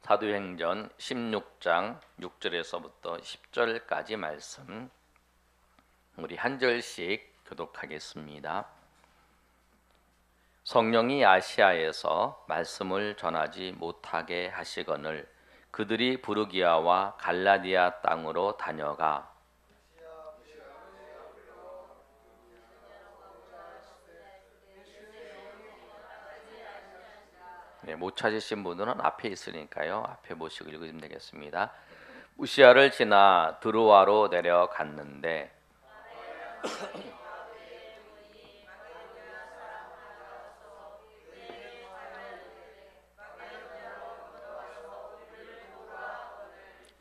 사도행전 16장 6절에서부터 10절까지 말씀 우리 한 절씩 교독하겠습니다. 성령이 아시아에서 말씀을 전하지 못하게 하시거늘 그들이 부르기아와 갈라디아 땅으로 다녀가 못 찾으신 분들은 앞에 있으니까요. 앞에 보시고 읽으시면 되겠습니다. 무시아를 지나 드로아로 내려갔는데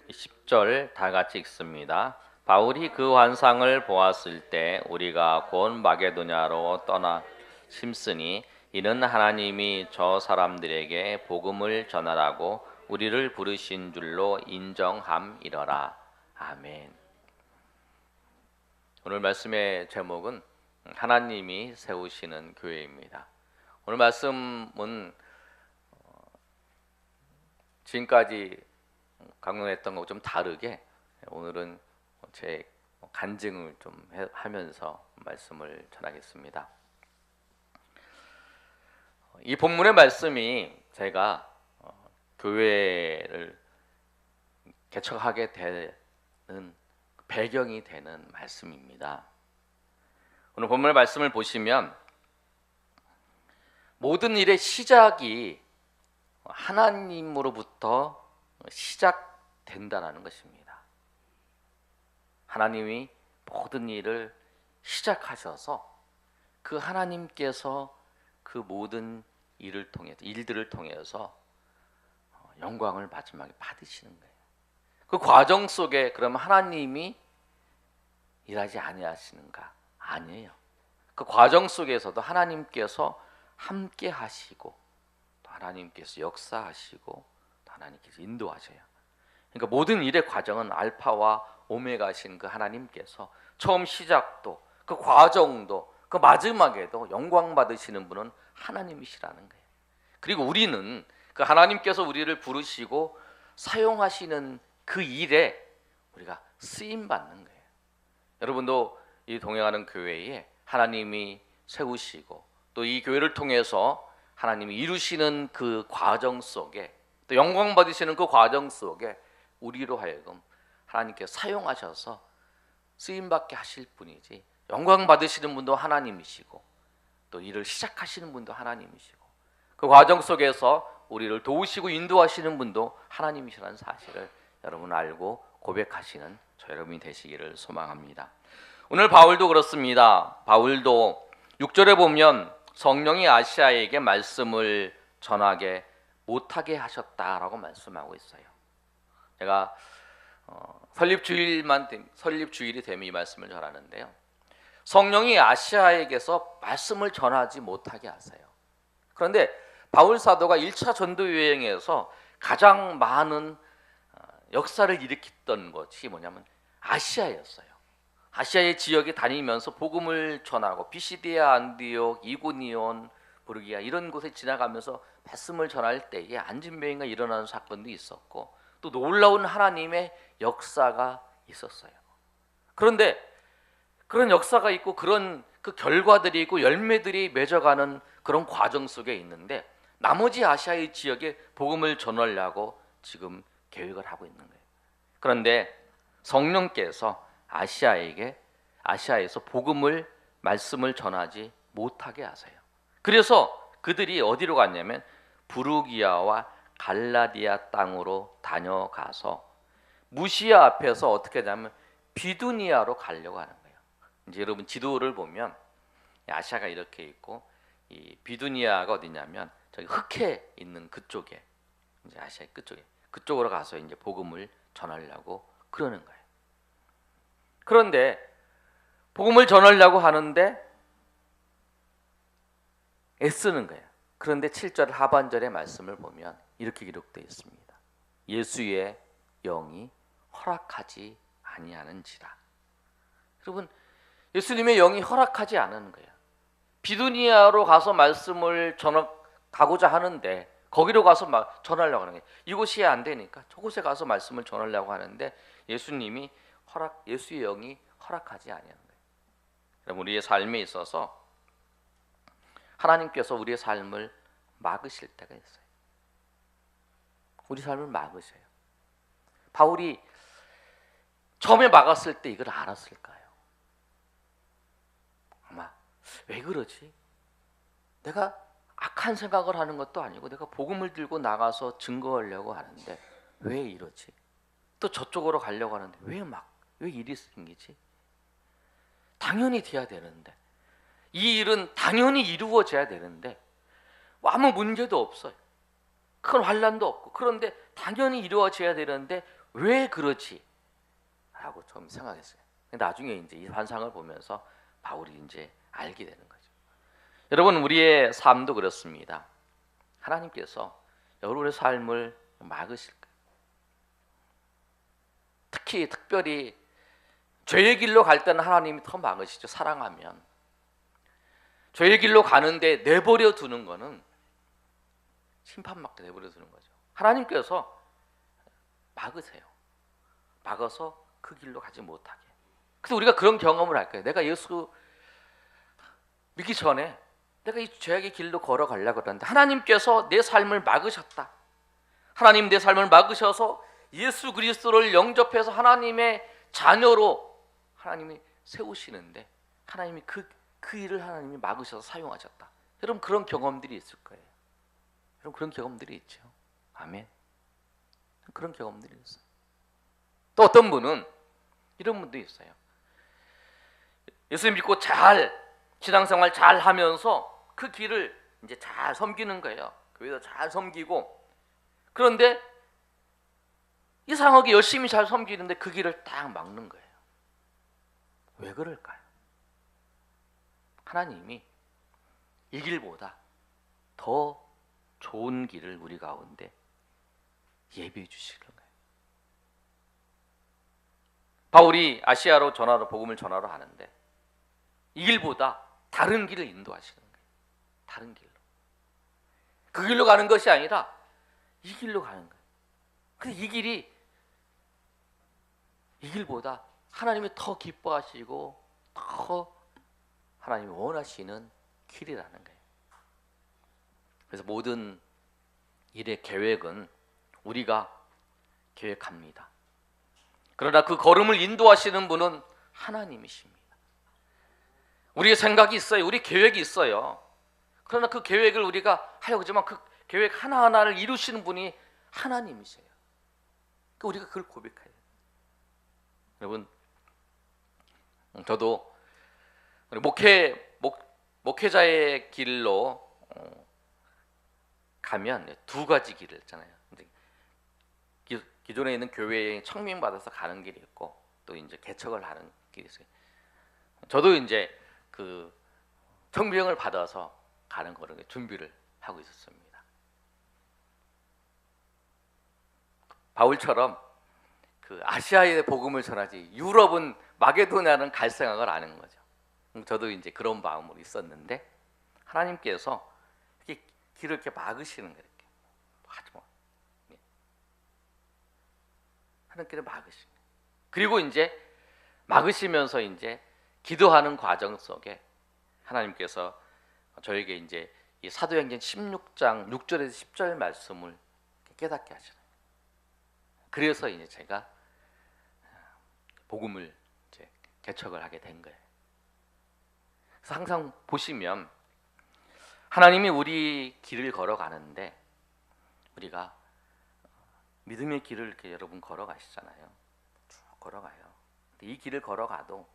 이 10절 다 같이 읽습니다. 바울이 그 환상을 보았을 때 우리가 곧 마게도냐로 떠나 심쓰니 이는 하나님이 저 사람들에게 복음을 전하라고 우리를 부르신 줄로 인정함이러라. 아멘. 오늘 말씀의 제목은 하나님이 세우시는 교회입니다. 오늘 말씀은 지금까지 강론했던 것과 좀 다르게 오늘은 제 간증을 좀 하면서 말씀을 전하겠습니다. 이 본문의 말씀이 제가 교회를 개척하게 되는 배경이 되는 말씀입니다. 오늘 본문의 말씀을 보시면 모든 일의 시작이 하나님으로부터 시작된다는 것입니다. 하나님이 모든 일을 시작하셔서 그 하나님께서 그 모든 일들을 통해서 영광을 마지막에 받으시는 거예요. 그 과정 속에 그럼 하나님이 일하지 아니하시는가? 아니에요. 그 과정 속에서도 하나님께서 함께 하시고 또 하나님께서 역사하시고 또 하나님께서 인도하셔요. 그러니까 모든 일의 과정은 알파와 오메가신 그 하나님께서 처음 시작도 그 과정도 그 마지막에도 영광 받으시는 분은 하나님이시라는 거예요. 그리고 우리는 그 하나님께서 우리를 부르시고 사용하시는 그 일에 우리가 쓰임 받는 거예요. 여러분도 이 동행하는 교회에 하나님이 세우시고 또 이 교회를 통해서 하나님이 이루시는 그 과정 속에 또 영광 받으시는 그 과정 속에 우리로 하여금 하나님께서 사용하셔서 쓰임 받게 하실 분이지 영광 받으시는 분도 하나님이시고 또 일을 시작하시는 분도 하나님이시고 그 과정 속에서 우리를 도우시고 인도하시는 분도 하나님이시라는 사실을 여러분 알고 고백하시는 저 여러분이 되시기를 소망합니다. 오늘 바울도 그렇습니다. 바울도 6절에 보면 성령이 아시아에게 말씀을 전하게 못하게 하셨다라고 말씀하고 있어요. 제가 설립주일이 되면 이 말씀을 전하는데요. 성령이 아시아에게서 말씀을 전하지 못하게 하세요. 그런데 바울 사도가 1차 전도 여행에서 가장 많은 역사를 일으켰던 것이 뭐냐면 아시아였어요. 아시아의 지역에 다니면서 복음을 전하고 비시디아, 안디옥, 이고니온, 부르기아 이런 곳에 지나가면서 말씀을 전할 때에 안진병이가 일어나는 사건도 있었고 또 놀라운 하나님의 역사가 있었어요. 그런데 그런 역사가 있고 그런 그 결과들이 있고 열매들이 맺어가는 그런 과정 속에 있는데 나머지 아시아의 지역에 복음을 전하려고 지금 계획을 하고 있는 거예요. 그런데 성령께서 아시아에서 말씀을 전하지 못하게 하세요. 그래서 그들이 어디로 갔냐면 부르기아와 갈라디아 땅으로 다녀가서 무시아 앞에서 어떻게 하냐면 비두니아로 가려고 하는 거예요. 이제 여러분 지도를 보면 아시아가 이렇게 있고 이 비두니아가 어디냐면 저기 흑해 있는 그쪽에 이제 아시아의 끝쪽에 그쪽으로 가서 이제 복음을 전하려고 그러는 거예요. 그런데 복음을 전하려고 하는데 애쓰는 거예요. 그런데 7절 하반절의 말씀을 보면 이렇게 기록되어 있습니다. 예수의 영이 허락하지 아니하는지라. 여러분 예수님의 영이 허락하지 않은 거예요. 비두니아로 가서 말씀을 전하고자 하는데 거기로 가서 막 전하려고 하는 거예요. 이곳이 안 되니까 저곳에 가서 말씀을 전하려고 하는데 예수님이 예수의 영이 허락하지 아니하는 거예요. 여러분, 우리의 삶에 있어서 하나님께서 우리의 삶을 막으실 때가 있어요. 우리 삶을 막으세요. 바울이 처음에 막았을 때 이걸 알았을까요? 아마 왜 그러지? 내가 악한 생각을 하는 것도 아니고 내가 복음을 들고 나가서 증거하려고 하는데 왜 이러지? 또 저쪽으로 가려고 하는데 왜 일이 생기지? 당연히 돼야 되는데, 이 일은 당연히 이루어져야 되는데 아무 문제도 없어요. 큰 환난도 없고, 그런데 당연히 이루어져야 되는데 왜 그러지? 라고 좀 생각했어요. 나중에 이제 이 환상을 보면서 바울이 이제 알게 되는 거죠. 여러분, 우리의 삶도 그렇습니다. 하나님께서 여러분의 삶을 막으실 거예요. 특별히 죄의 길로 갈 때는 하나님이 더 막으시죠. 사랑하면 죄의 길로 가는데 내버려 두는 거는 심판받게 내버려 두는 거죠. 하나님께서 막으세요. 막아서 그 길로 가지 못하게. 그래서 우리가 그런 경험을 할 거예요. 내가 예수 믿기 전에 내가 이 죄악의 길로 걸어가려고 그러는데 하나님께서 내 삶을 막으셨다. 하나님 내 삶을 막으셔서 예수 그리스도를 영접해서 하나님의 자녀로 하나님이 세우시는데 하나님이 그 일을 하나님이 막으셔서 사용하셨다. 여러분, 그런 경험들이 있을 거예요. 여러분, 그런 경험들이 있죠. 아멘. 그런 경험들이 있어요. 또 어떤 분은 이런 분도 있어요. 예수 믿고 잘 신앙생활 잘 하면서 그 길을 이제 잘 섬기는 거예요. 교회도 잘 섬기고, 그런데 이상하게 열심히 잘 섬기는데 그 길을 딱 막는 거예요. 왜 그럴까요? 하나님이 이 길보다 더 좋은 길을 우리 가운데 예비해 주시는 거예요. 바울이 아시아로 복음을 전하러 하는데 이 길보다 다른 길을 인도하시는 거예요. 다른 길로. 그 길로 가는 것이 아니라 이 길로 가는 거예요. 근데 이 길보다 하나님이 더 기뻐하시고 더 하나님이 원하시는 길이라는 거예요. 그래서 모든 일의 계획은 우리가 계획합니다. 그러나 그 걸음을 인도하시는 분은 하나님이십니다. 우리의 생각이 있어요. 우리 계획이 있어요. 그러나 그 계획을 우리가 하려고 하지만 그 계획 하나하나를 이루시는 분이 하나님이세요. 그러니까 우리가 그걸 고백해야 돼요. 여러분, 저도 목회자의 길로 가면 두 가지 길을 있잖아요. 기존에 있는 교회에 청명받아서 가는 길이 있고 또 이제 개척을 하는 길이 있어요. 저도 이제 그 청명을 받아서 가는 거를 준비를 하고 있었습니다. 바울처럼 그 아시아의 복음을 전하지 유럽은 마게도냐는 갈 생각을 안 한 거죠. 저도 이제 그런 마음으로 있었는데 하나님께서 이렇게 길을 이렇게 막으시는 거예요. 이렇게 하지 마. 하나님께서 막으시는 거예요. 그리고 이제 막으시면서 이제 기도하는 과정 속에 하나님께서 저에게 이제 이 사도행전 16장 6절에서 10절 말씀을 깨닫게 하시는 거예요. 그래서 이제 제가 복음을 이제 개척을 하게 된 거예요. 그래서 항상 보시면 하나님이 우리 길을 걸어가는데 우리가 믿음의 길을 이렇게 여러분 걸어가시잖아요. 쭉 걸어가요. 근데 이 길을 걸어가도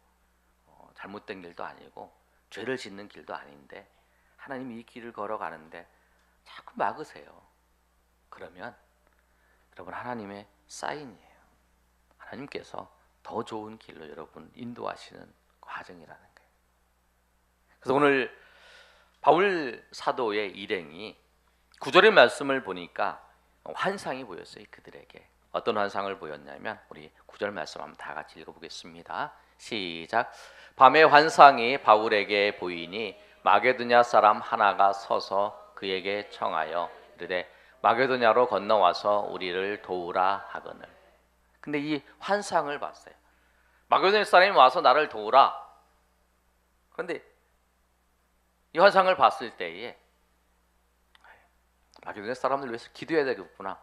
잘못된 길도 아니고 죄를 짓는 길도 아닌데 하나님이 이 길을 걸어가는데 자꾸 막으세요. 그러면 여러분 하나님의 사인이에요. 하나님께서 더 좋은 길로 여러분 인도하시는 과정이라는 거예요. 그래서 오늘 바울 사도의 일행이 9절의 말씀을 보니까 환상이 보였어요. 그들에게 어떤 환상을 보였냐면 우리 9절 말씀 한번 다 같이 읽어보겠습니다. 시작. 밤의 환상이 바울에게 보이니 마게도냐 사람 하나가 서서 그에게 청하여 이르되 마게도냐로 건너와서 우리를 도우라 하거늘. 근데 이 환상을 봤어요. 마게도냐 사람이 와서 나를 도우라. 그런데 이 환상을 봤을 때에 마게도냐 사람들 위해서 기도해야 되겠구나.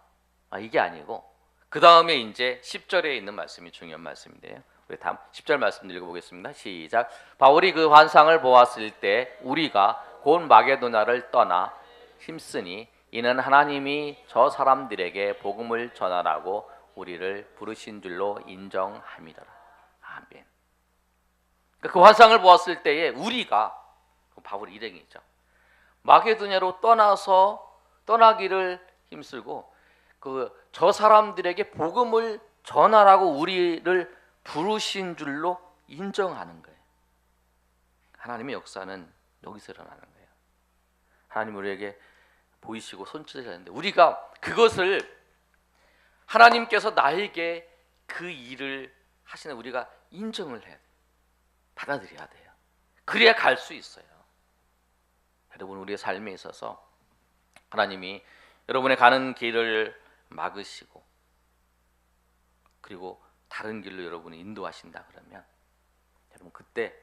이게 아니고 그 다음에 이제 10절에 있는 말씀이 중요한 말씀인데요. 우리 다음 10절 말씀 읽어보겠습니다. 시작. 바울이 그 환상을 보았을 때 우리가 곧 마게도냐를 떠나 힘쓰니 이는 하나님이 저 사람들에게 복음을 전하라고 우리를 부르신 줄로 인정함이더라. 아멘. 그 환상을 보았을 때에 우리가, 바울 일행이죠, 마게도냐로 떠나기를 힘쓰고 저 사람들에게 복음을 전하라고 우리를 부르신 줄로 인정하는 거예요. 하나님의 역사는 여기서 일어나는 거예요. 하나님 우리에게 보이시고 손짓하셨는데 우리가 그것을, 하나님께서 나에게 그 일을 하시는 우리가 인정을 해야 돼요. 받아들여야 돼요. 그래야 갈 수 있어요. 여러분, 우리의 삶에 있어서 하나님이 여러분의 가는 길을 막으시고 그리고 다른 길로 여러분을 인도하신다 그러면 여러분, 그때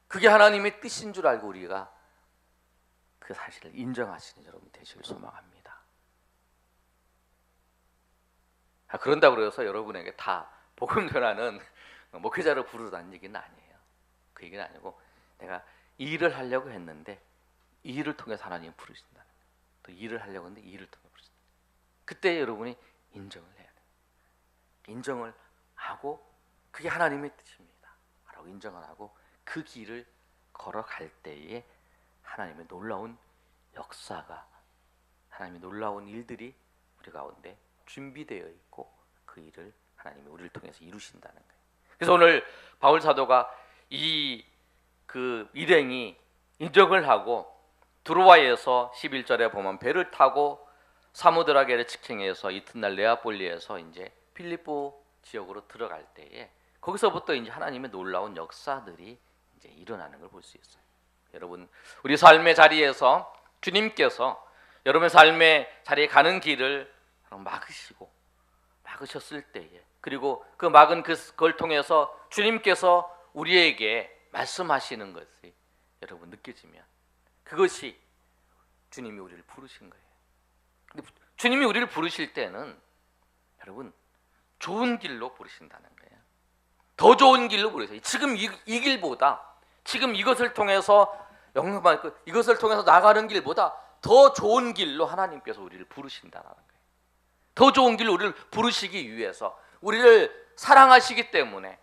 그게 하나님의 뜻인 줄 알고 우리가 그 사실을 인정하시는 여러분 되시길 소망합니다. 그런다고 해서 여러분에게 다 복음 전하는 목회자를 부르다는 얘기는 아니에요. 그 얘기는 아니고, 내가 이 일을 하려고 했는데 이 일을 통해서 하나님이 부르신다는 거예요. 또 일을 하려고 했는데 이 일을 통해 부르신다. 그때 여러분이 인정을 해야 돼요. 인정을 하고 그게 하나님의 뜻입니다 라고 인정을 하고 그 길을 걸어갈 때에 하나님의 놀라운 역사가, 하나님의 놀라운 일들이 우리 가운데 준비되어 있고 그 일을 하나님이 우리를 통해서 이루신다는 거예요. 그래서 오늘 바울 사도가 그 일행이 인정을 하고 두로아에서 11절에 보면 배를 타고 사무드라게를 직행해서 이튿날 네아폴리에서 이제 필리포 지역으로 들어갈 때에 거기서부터 이제 하나님의 놀라운 역사들이 이제 일어나는 걸 볼 수 있어요. 여러분, 우리 삶의 자리에서 주님께서 여러분의 삶의 자리에 가는 길을 막으셨을 때에, 그리고 그 막은 그걸 통해서 주님께서 우리에게 말씀하시는 것이 여러분 느껴지면 그것이 주님이 우리를 부르신 거예요. 근데 주님이 우리를 부르실 때는 여러분 좋은 길로 부르신다는 거예요. 더 좋은 길로 부르세요. 지금 이 길보다, 지금 이것을 통해서 영광받고 이것을 통해서 나가는 길보다 더 좋은 길로 하나님께서 우리를 부르신다는 거예요. 더 좋은 길로 우리를 부르시기 위해서, 우리를 사랑하시기 때문에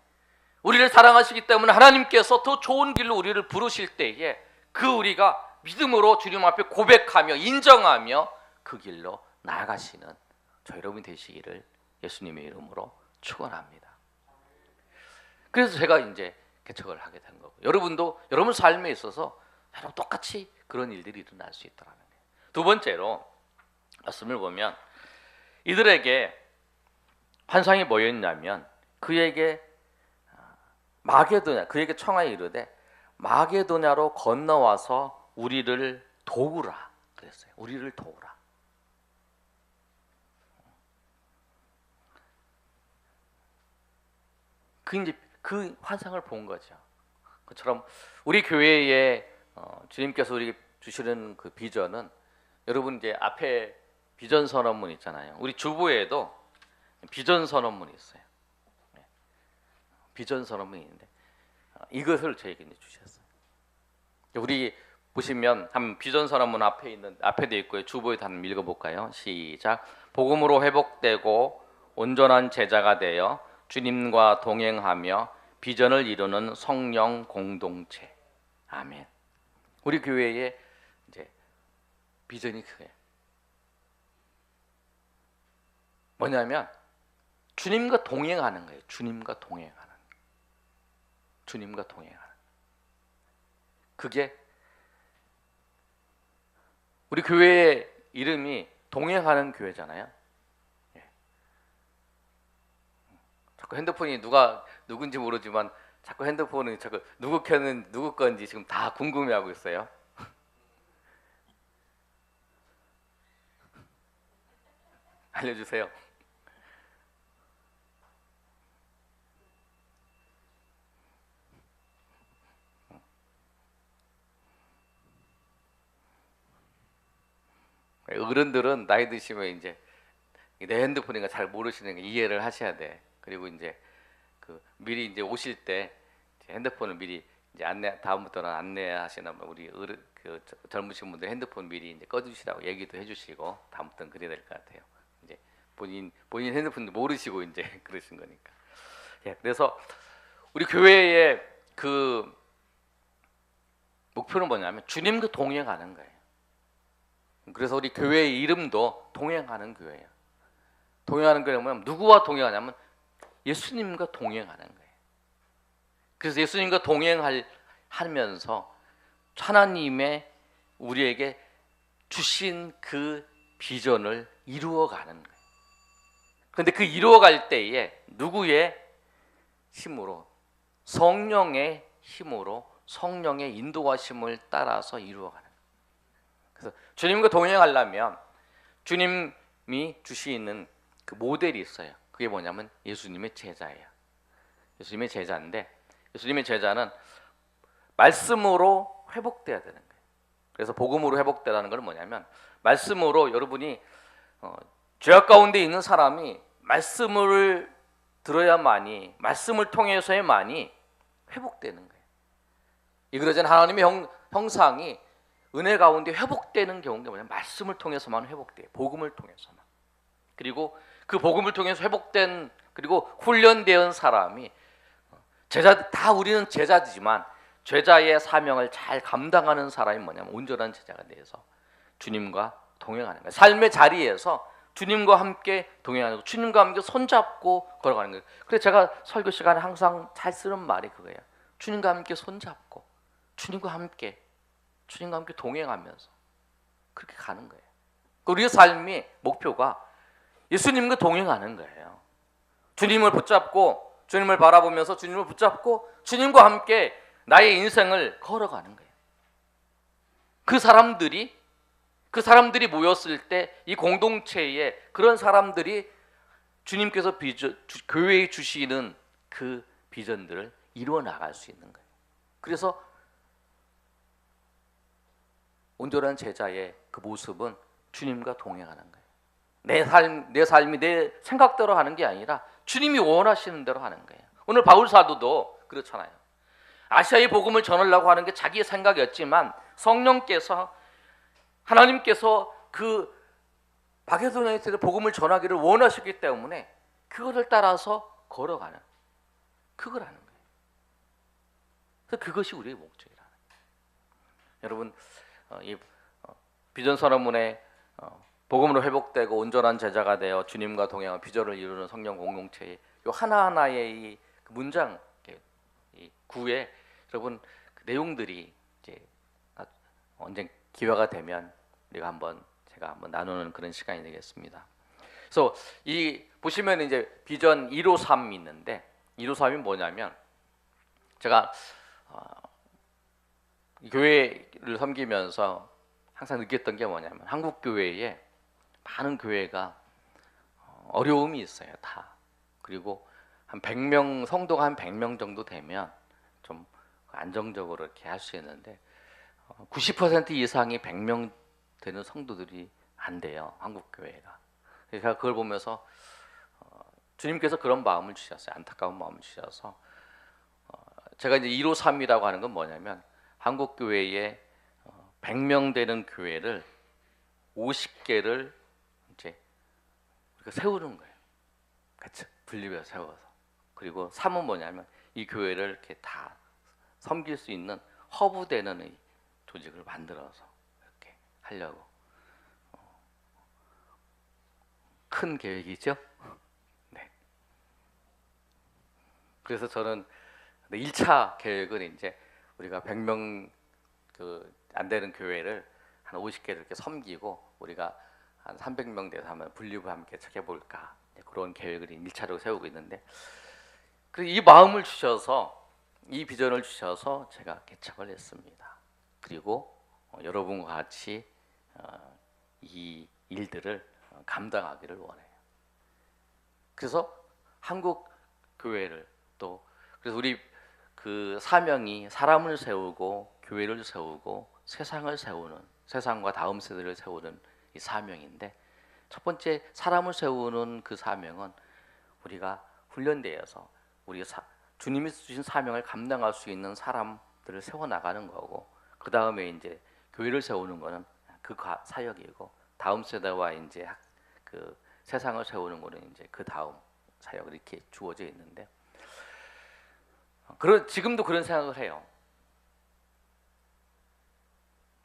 하나님께서 더 좋은 길로 우리를 부르실 때에 우리가 믿음으로 주님 앞에 고백하며 인정하며 그 길로 나아가시는 저 여러분이 되시기를 예수님의 이름으로 축원합니다. 그래서 제가 이제 개척을 하게 된 거고, 여러분도 여러분 삶에 있어서 여러분 똑같이 그런 일들이 일어날 수 있다는 거예요. 두 번째로 말씀을 보면 이들에게 환상이 뭐였냐면 그에게 청하여 이르되 마게도냐로 건너와서 우리를 도우라 그랬어요. 우리를 도우라. 그 환상을 본 거죠. 그처럼 우리 교회에 주님께서 우리에게 주시는 그 비전은, 여러분 이제 앞에 비전 선언문 있잖아요. 우리 주보에도 비전 선언문이 있어요. 비전 선언문이 있는데 이것을 저에게 이제 주셨어요. 우리 보시면 한 비전 선언문 앞에도 있고요. 주보에도 한번 읽어볼까요? 시작. 복음으로 회복되고 온전한 제자가 되어 주님과 동행하며 비전을 이루는 성령 공동체. 아멘. 우리 교회의 이제 비전이 그거예요. 뭐냐면 주님과 동행하는 거예요. 주님과 동행하는. 그게 우리 교회의 이름이 동행하는 교회잖아요. 자꾸 핸드폰이 누군지 모르지만 자꾸 핸드폰은 자꾸 누구 건지 지금 다 궁금해하고 있어요. 알려주세요. 어른들은 나이 드시면 이제 내 핸드폰인가 잘 모르시는 거 이해를 하셔야 돼. 그리고 이제 그 미리 이제 오실 때 핸드폰을 미리 이제 다음부터는 안내하시는 우리 젊으신 분들 핸드폰 미리 이제 꺼주시라고 얘기도 해주시고 다음부터는 그래야 될 것 같아요. 이제 본인 핸드폰 모르시고 이제 그러신 거니까. 예, 그래서 우리 교회의 그 목표는 뭐냐면 주님과 동행하는 거예요. 그래서 우리 교회의 이름도 동행하는 교회예요. 동행하는 교회는 뭐냐면 누구와 동행하냐면 예수님과 동행하는 거예요. 그래서 예수님과 동행하면서 하나님의 우리에게 주신 그 비전을 이루어가는 거예요. 그런데 그 이루어갈 때에 누구의 힘으로? 성령의 힘으로, 성령의 인도하심을 따라서 이루어가는 거예요. 그래서 주님과 동행하려면 주님이 주시는 그 모델이 있어요. 그게 뭐냐면 예수님의 제자예요. 예수님의 제자인데 예수님의 제자는 말씀으로 회복돼야 되는 거예요. 그래서 복음으로 회복되라는 건 뭐냐면 말씀으로 여러분이 죄악 가운데 있는 사람이 말씀을 들어야만이 말씀을 통해서야만이 회복되는 거예요. 이그러전 하나님의 형상이 은혜 가운데 회복되는 경우가 뭐냐면 말씀을 통해서만 회복돼요. 복음을 통해서만. 그리고 그 복음을 통해서 회복된 그리고 훈련된 사람이 다 우리는 제자지만 제자의 사명을 잘 감당하는 사람이 뭐냐면 온전한 제자가 돼서 주님과 동행하는 거예요. 삶의 자리에서 주님과 함께 동행하는 거, 주님과 함께 손잡고 걸어가는 거예요. 그래서 제가 설교 시간에 항상 잘 쓰는 말이 그거예요. 주님과 함께 손잡고 주님과 함께 동행하면서 그렇게 가는 거예요. 우리의 삶의 목표가 예수님과 동행하는 거예요. 주님을 붙잡고 주님을 바라보면서 주님을 붙잡고 주님과 함께 나의 인생을 걸어가는 거예요. 그 사람들이 모였을 때 이 공동체에 그런 사람들이 주님께서 교회에 주시는 그 비전들을 이루어 나갈 수 있는 거예요. 그래서 온전한 제자의 그 모습은 주님과 동행하는 거예요. 내 삶이 내 생각대로 하는 게 아니라 주님이 원하시는 대로 하는 거예요. 오늘 바울 사도도 그렇잖아요. 아시아의 복음을 전하려고 하는 게 자기의 생각이었지만 성령께서 하나님께서 그 마게도냐에서 복음을 전하기를 원하셨기 때문에 그것을 따라서 걸어가는 그걸 하는 거예요. 그래서 그것이 우리의 목적이라는 거예요. 여러분 이 비전 선언문에 복음으로 회복되고 온전한 제자가 되어 주님과 동행한 비전을 이루는 성령 공동체의 이 하나하나의 이 문장 이 구에 여러분 그 내용들이 이제 언제 기회가 되면 제가 한번 나누는 그런 시간이 되겠습니다. 그래서 이 보시면 이제 비전 153이 있는데 153이 뭐냐면 제가 교회를 섬기면서 항상 느꼈던 게 뭐냐면 한국 교회에 많은 교회가 어려움이 있어요. 다. 그리고 한 100명 성도가 한 100명 정도 되면 좀 안정적으로 이렇게 할 수 있는데 90% 이상이 100명 되는 성도들이 안 돼요. 한국 교회가. 제가 그걸 보면서 주님께서 그런 마음을 주셨어요. 안타까운 마음을 주셔서 제가 이제 153이라고 하는 건 뭐냐면 한국 교회에 100명 되는 교회를 50개를 이제 우리가 세우는 거예요. 같이 분리해서 세워서. 그리고 3은 뭐냐면 이 교회를 이렇게 다 섬길 수 있는 허브되는 이 조직을 만들어서 이렇게 하려고 큰 계획이죠. 네. 그래서 저는 1차 계획은 이제 우리가 100명 안 되는 교회를 한 50개를 이렇게 섬기고 우리가 한 300명 돼서 한번 분리부 함께 해볼까 그런 계획을 1차로 세우고 있는데 이 마음을 주셔서 이 비전을 주셔서 제가 개척을 했습니다. 그리고 여러분과 같이 이 일들을 감당하기를 원해요. 그래서 한국 교회를 또 그래서 우리 그 사명이 사람을 세우고 교회를 세우고 세상을 세우는 세상과 다음 세대를 세우는 이 사명인데 첫 번째 사람을 세우는 그 사명은 우리가 훈련되어서 주님이 주신 사명을 감당할 수 있는 사람들을 세워 나가는 거고 그 다음에 이제 교회를 세우는 거는 그 사역이고 다음 세대와 이제 그 세상을 세우는 거는 이제 그 다음 사역 이렇게 주어져 있는데 지금도 그런 생각을 해요.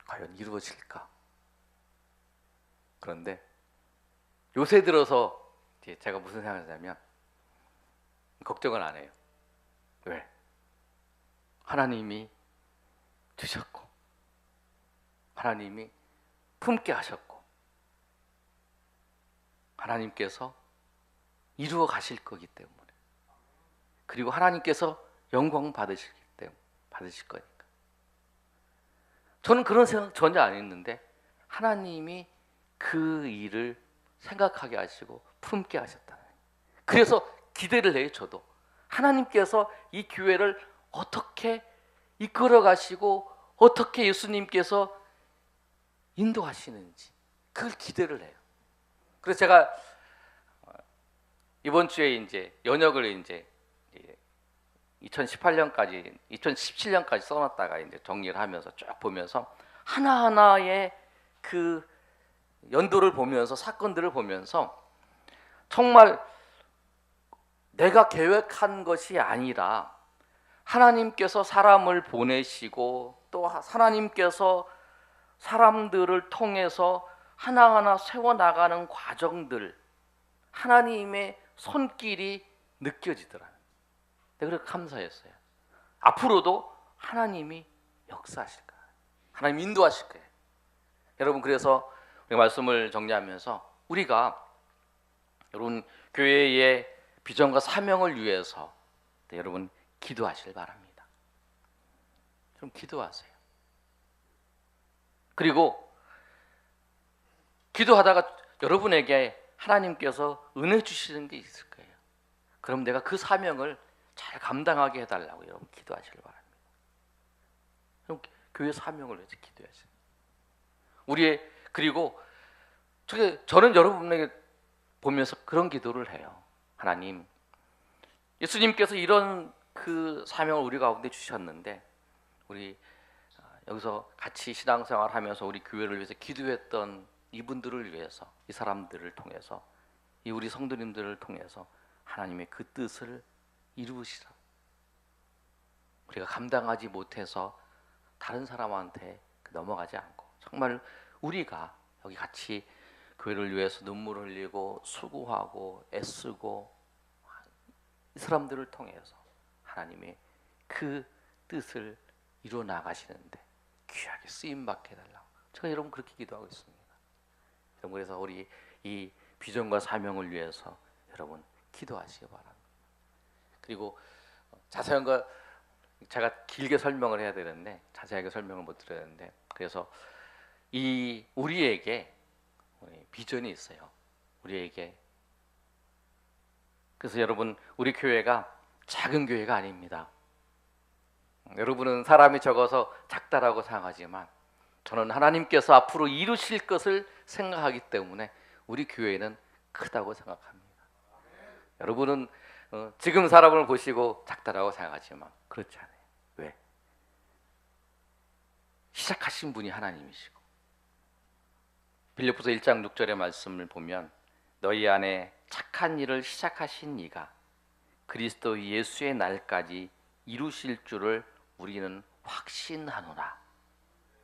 과연 이루어질까? 그런데 요새 들어서 제가 무슨 생각을 하냐면 걱정을 안 해요. 왜? 하나님이 주셨고 하나님이 품게 하셨고 하나님께서 이루어 가실 거기 때문에 그리고 하나님께서 영광 받으실 거니까 저는 그런 생각 전혀 안 했는데 하나님이 그 일을 생각하게 하시고 품게 하셨다. 그래서 기대를 해요. 저도 하나님께서 이 교회를 어떻게 이끌어 가시고 어떻게 예수님께서 인도하시는지 그걸 기대를 해요. 그래서 제가 이번 주에 이제 연역을 이제 2018년까지 2017년까지 써놨다가 이제 정리를 하면서 쭉 보면서 하나하나의 그 연도를 보면서 사건들을 보면서 정말 내가 계획한 것이 아니라 하나님께서 사람을 보내시고 또 하나님께서 사람들을 통해서 하나하나 세워나가는 과정들 하나님의 손길이 느껴지더라고요. 그래서 감사했어요. 앞으로도 하나님이 역사하실 거예요. 하나님 인도하실 거예요. 여러분 그래서 우리 말씀을 정리하면서 우리가 여러분 교회의 비전과 사명을 위해서 여러분 기도하시길 바랍니다. 좀 기도하세요. 그리고 기도하다가 여러분에게 하나님께서 은혜 주시는 게 있을 거예요. 그럼 내가 그 사명을 잘 감당하게 해달라고 여러분 기도하시길 바랍니다. 그럼 교회 사명을 위해서 기도하세요. 그리고 저는 여러분에게 보면서 그런 기도를 해요. 하나님, 예수님께서 이런 그 사명을 우리 가운데 주셨는데 우리 여기서 같이 신앙생활하면서 우리 교회를 위해서 기도했던 이분들을 위해서 이 사람들을 통해서 이 우리 성도님들을 통해서 하나님의 그 뜻을 이루시라. 우리가 감당하지 못해서 다른 사람한테 넘어가지 않고 정말 우리가 여기 같이 교회를 위해서 눈물을 흘리고 수고하고 애쓰고 이 사람들을 통해서 하나님의 그 뜻을 이루어 나가시는데 귀하게 쓰임 받게 해달라고 제가 여러분 그렇게 기도하고 있습니다. 여러분 그래서 우리 이 비전과 사명을 위해서 여러분 기도하시기 바랍니다. 그리고 자세한 거 제가 길게 설명을 해야 되는데 자세하게 설명을 못 드렸는데 그래서 우리에게 비전이 있어요. 우리에게. 그래서 여러분 우리 교회가 작은 교회가 아닙니다. 여러분은 사람이 적어서 작다라고 생각하지만 저는 하나님께서 앞으로 이루실 것을 생각하기 때문에 우리 교회는 크다고 생각합니다. 여러분은 지금 사람을 보시고 작다라고 생각하지만 그렇지 않아요. 왜? 시작하신 분이 하나님이시고 빌립보서 1장 6절의 말씀을 보면 너희 안에 착한 일을 시작하신 이가 그리스도 예수의 날까지 이루실 줄을 우리는 확신하노라.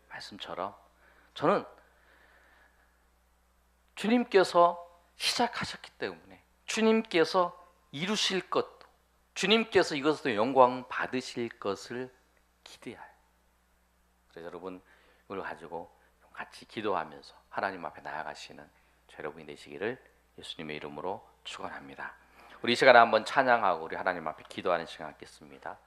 말씀처럼 저는 주님께서 시작하셨기 때문에 주님께서 이루실 것도 주님께서 이것으로 영광 받으실 것을 기대해요. 그래서 여러분 이걸 가지고 같이 기도하면서 하나님 앞에 나아가시는 여러분이 되시기를 예수님의 이름으로 축원합니다. 우리 이 시간에 한번 찬양하고 우리 하나님 앞에 기도하는 시간 갖겠습니다.